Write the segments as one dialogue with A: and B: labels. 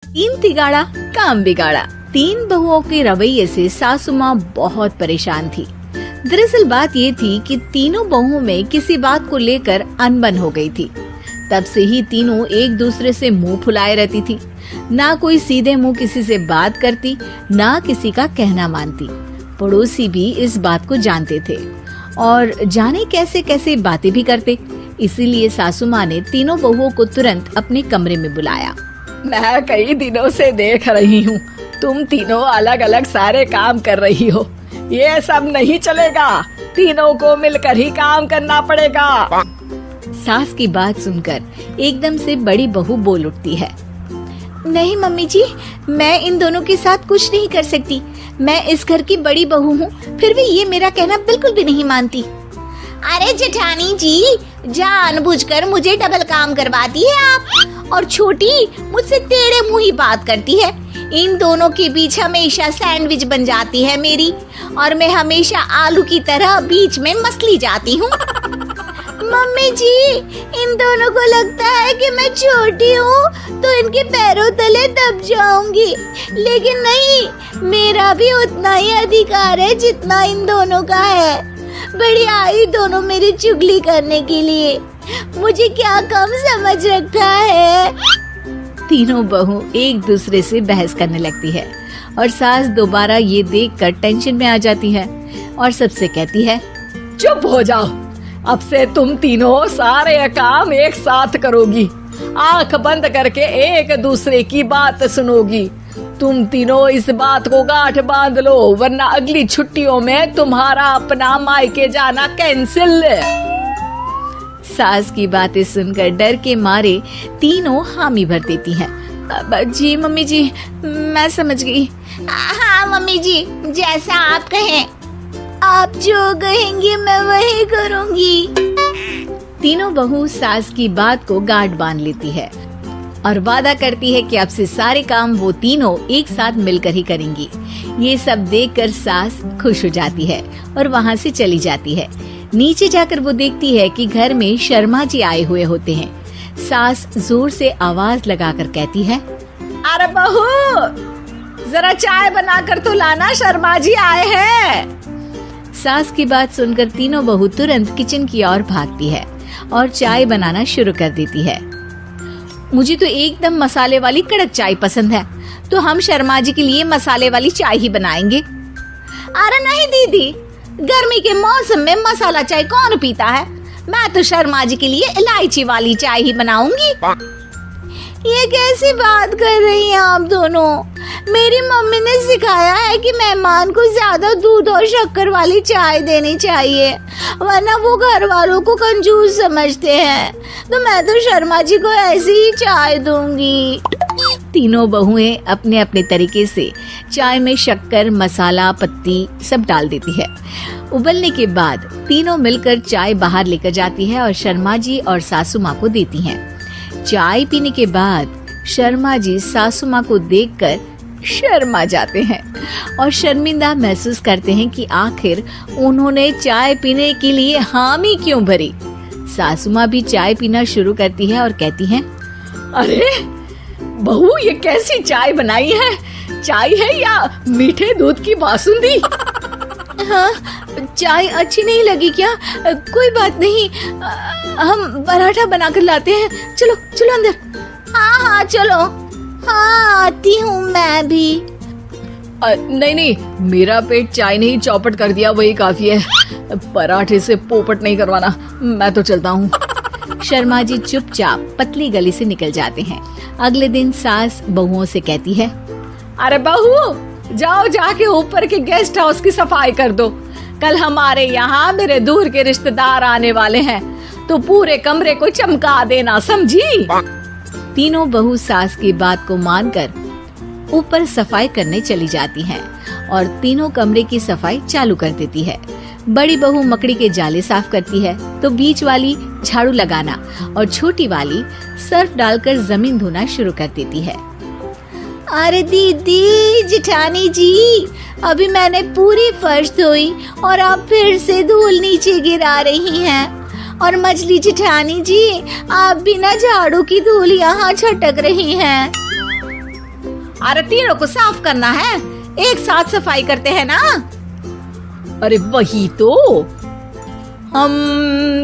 A: तीन तिगाड़ा काम बिगाड़ा। तीन बहुओं के रवैये से सासू माँ बहुत परेशान थी। दरअसल बात ये थी कि तीनों बहुओं में किसी बात को लेकर अनबन हो गई थी। तब से ही तीनों एक दूसरे से मुंह फुलाए रहती थी। ना कोई सीधे मुंह किसी से बात करती, ना किसी का कहना मानती। पड़ोसी भी इस बात को जानते थे और जाने कैसे कैसे बातें भी करते। इसीलिए सासू माँ ने तीनों बहुओं को तुरंत अपने कमरे में बुलाया।
B: मैं कई दिनों से देख रही हूँ, तुम तीनों अलग अलग सारे काम कर रही हो। ये सब नहीं चलेगा, तीनों को मिलकर ही काम करना पड़ेगा।
A: सास की बात सुनकर एकदम से बड़ी बहू बोल उठती है। नहीं मम्मी जी, मैं इन दोनों के साथ कुछ नहीं कर सकती। मैं इस घर की बड़ी बहू हूँ, फिर भी ये मेरा कहना बिल्कुल भी नहीं मानती।
C: अरे जेठानी जी, जानबूझकर मुझे डबल काम करवाती है आप। और छोटी मुझसे टेढ़े मुंह ही बात करती है। इन दोनों के बीच हमेशा सैंडविच बन जाती है मेरी, और मैं हमेशा आलू की तरह बीच में मसली जाती हूँ। मम्मी जी, इन दोनों को लगता है कि मैं छोटी हूँ तो इनके पैरों तले दब जाऊंगी, लेकिन नहीं, मेरा भी उतना ही अधिकार है जितना इन दोनों का है। बड़ी आई दोनों मेरी चुगली करने के लिए, मुझे क्या कम समझ रखा है।
A: तीनों बहू एक दूसरे से बहस करने लगती है और सास दोबारा ये देखकर टेंशन में आ जाती है और सबसे कहती है,
B: चुप हो जाओ, अब से तुम तीनों सारे काम एक साथ करोगी। आंख बंद करके एक दूसरे की बात सुनोगी। तुम तीनों इस बात को गांठ बांध लो, वरना अगली छुट्टियों में तुम्हारा अपना मायके जाना कैंसिल।
A: सास की बातें सुनकर डर के मारे तीनों हामी भर देती हैं। जी मम्मी जी, मैं समझ गई।
C: हाँ मम्मी जी, जैसा आप कहें। आप जो कहेंगी मैं वही करूँगी।
A: तीनों बहू सास की बात को गांठ बांध लेती है और वादा करती है कि अब से सारे काम वो तीनों एक साथ मिलकर ही करेंगी। ये सब देखकर सास खुश हो जाती है और वहाँ से चली जाती है। नीचे जाकर वो देखती है कि घर में शर्मा जी आए हुए होते हैं। सास जोर से आवाज लगाकर कहती है,
B: अरे बहू, जरा चाय बनाकर तो लाना, शर्मा जी आए हैं।
A: सास की बात सुनकर तीनों बहू तुरंत किचन की ओर भागती है और चाय बनाना शुरू कर देती है। मुझे तो एकदम मसाले वाली कड़क चाय पसंद है, तो हम शर्मा जी के लिए मसाले वाली चाय ही बनाएंगे।
C: अरे नहीं दीदी, गर्मी के मौसम में मसाला चाय कौन पीता है? मैं तो शर्मा जी के लिए इलायची वाली चाय ही बनाऊंगी। ये कैसी बात कर रही हैं आप दोनों? मेरी मम्मी ने सिखाया है कि मेहमान को ज्यादा दूध और शक्कर वाली चाय देनी चाहिए, वरना वो घर वालों को कंजूस समझते हैं। तो मैं तो शर्मा जी को ऐसी ही चाय दूंगी।
A: तीनों बहुएं अपने अपने तरीके से चाय में शक्कर, मसाला, पत्ती सब डाल देती है। उबलने के बाद तीनों मिलकर चाय बाहर लेकर जाती है और शर्मा जी और सासू माँ को देती हैं। चाय पीने के बाद शर्मा जी सासू माँ को देखकर शर्मा जाते हैं और शर्मिंदा महसूस करते हैं कि आखिर उन्होंने चाय पीने के लिए हामी क्यों भरी। सासू माँ भी चाय पीना शुरू करती है और कहती हैं,
B: अरे बहू, ये कैसी चाय बनाई है? चाय है या मीठे दूध की बासुंदी?
A: हाँ, चाय अच्छी नहीं लगी क्या? कोई बात नहीं, हम पराठा बनाकर लाते हैं। चलो चलो अंदर।
C: हाँ चलो। हाँ, आती हूँ मैं भी।
B: नहीं नहीं, मेरा पेट चाय ने ही चौपट कर दिया, वही काफी है। पराठे से पोपट नहीं करवाना, मैं तो चलता हूँ।
A: शर्मा जी चुपचाप पतली गली से निकल जाते हैं। अगले दिन सास बहुओं से कहती है,
B: अरे बहू, जाओ जाके ऊपर के गेस्ट हाउस की सफाई कर दो। कल हमारे यहाँ मेरे दूर के रिश्तेदार आने वाले हैं, तो पूरे कमरे को चमका देना, समझी?
A: तीनों बहू सास की बात को मानकर ऊपर सफाई करने चली जाती हैं और तीनों कमरे की सफाई चालू कर देती है। बड़ी बहू मकड़ी के जाले साफ करती है, तो बीच वाली झाड़ू लगाना और छोटी वाली सर्फ डालकर जमीन धोना शुरू कर देती है।
C: अरे दीदी, जेठानी जी, अभी मैंने पूरी फर्श धोई और आप फिर से धूल नीचे गिरा रही हैं। और मछली जेठानी जी, आप बिना झाड़ू की धूल यहाँ छटक रही हैं। अरे तीनों को साफ करना है, एक साथ सफाई करते हैं ना।
B: अरे वही तो, हम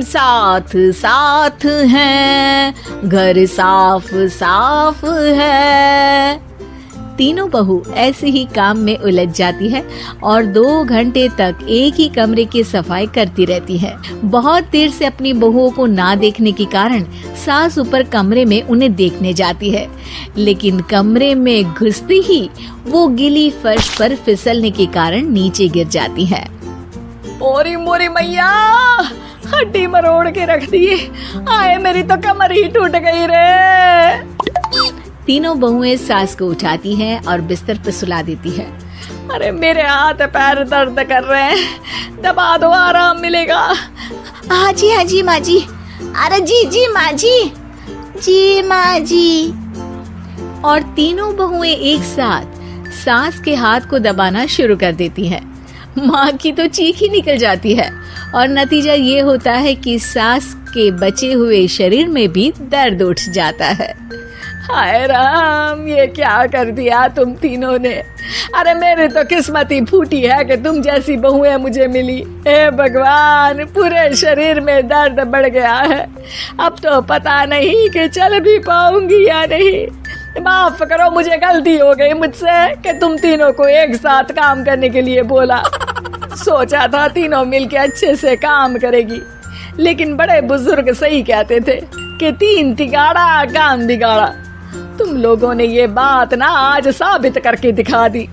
B: साथ साथ हैं, घर साफ साफ है।
A: तीनों बहू ऐसे ही काम में उलझ जाती है और 2 घंटे तक एक ही कमरे की सफाई करती रहती है। बहुत देर से अपनी बहुओं को ना देखने के कारण सास ऊपर कमरे में उन्हें देखने जाती है, लेकिन कमरे में घुसते ही वो गीली फर्श पर फिसलने के कारण नीचे गिर जाती है।
B: ओरी मोरी मैया, हड्डी मरोड़ के रख दी। आए मेरी तो कमर ही टूट गई रे।
A: तीनों बहुएं सास को उठाती हैं और बिस्तर पर सुला देती है।
B: अरे मेरे हाथ पैर दर्द कर रहे हैं, दबा दो, आराम मिलेगा।
C: हाँ जी माँ जी। अरे जी माँ जी माँ जी।
A: और तीनों बहुएं एक साथ सास के हाथ को दबाना शुरू कर देती हैं। माँ की तो चीख ही निकल जाती है और नतीजा ये होता है कि सास के बचे हुए शरीर में भी दर्द उठ जाता है।
B: हाय राम, ये क्या कर दिया तुम तीनों ने। अरे मेरी तो किस्मत ही फूटी है कि तुम जैसी बहुएं मुझे मिली। हे भगवान, पूरे शरीर में दर्द बढ़ गया है। अब तो पता नहीं कि चल भी पाऊंगी या नहीं। माफ करो, मुझे गलती हो गई मुझसे कि तुम तीनों को एक साथ काम करने के लिए बोला। सोचा था तीनों मिलके अच्छे से काम करेगी, लेकिन बड़े बुजुर्ग सही कहते थे कि 3 तिगाड़ा काम बिगाड़ा। तुम लोगों ने ये बात ना आज साबित करके दिखा दी।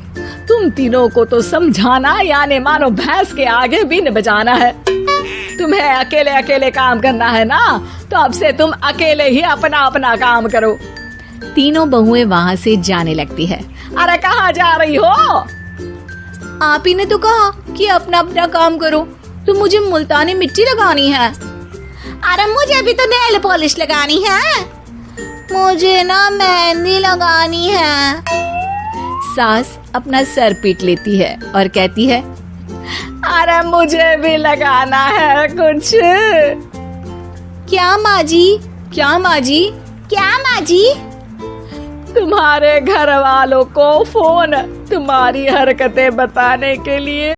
B: तुम तीनों को तो समझाना यानी मानो भैंस के आगे बीन बजाना है। तुम्हें अकेले अकेले काम करना है ना, तो अब से तुम अकेले ही अपना अपना काम करो।
A: तीनों बहुएं वहाँ से जाने लगती है।
B: अरे कहाँ जा रही हो?
C: आप ही ने तो कहा कि अपना अपना काम करो, तो मुझे मुल्तानी मिट्टी लगानी है। अरे मुझे भी तो नेल पॉलिश लगानी है, मुझे ना मेहंदी लगानी है।
A: सास अपना सर पीट लेती है और कहती है,
B: अरे मुझे भी लगाना है कुछ।
C: क्या माँ जी?
A: क्या माँ जी?
C: क्या माँ जी?
B: तुम्हारे घर वालों को फोन तुम्हारी हरकतें बताने के लिए।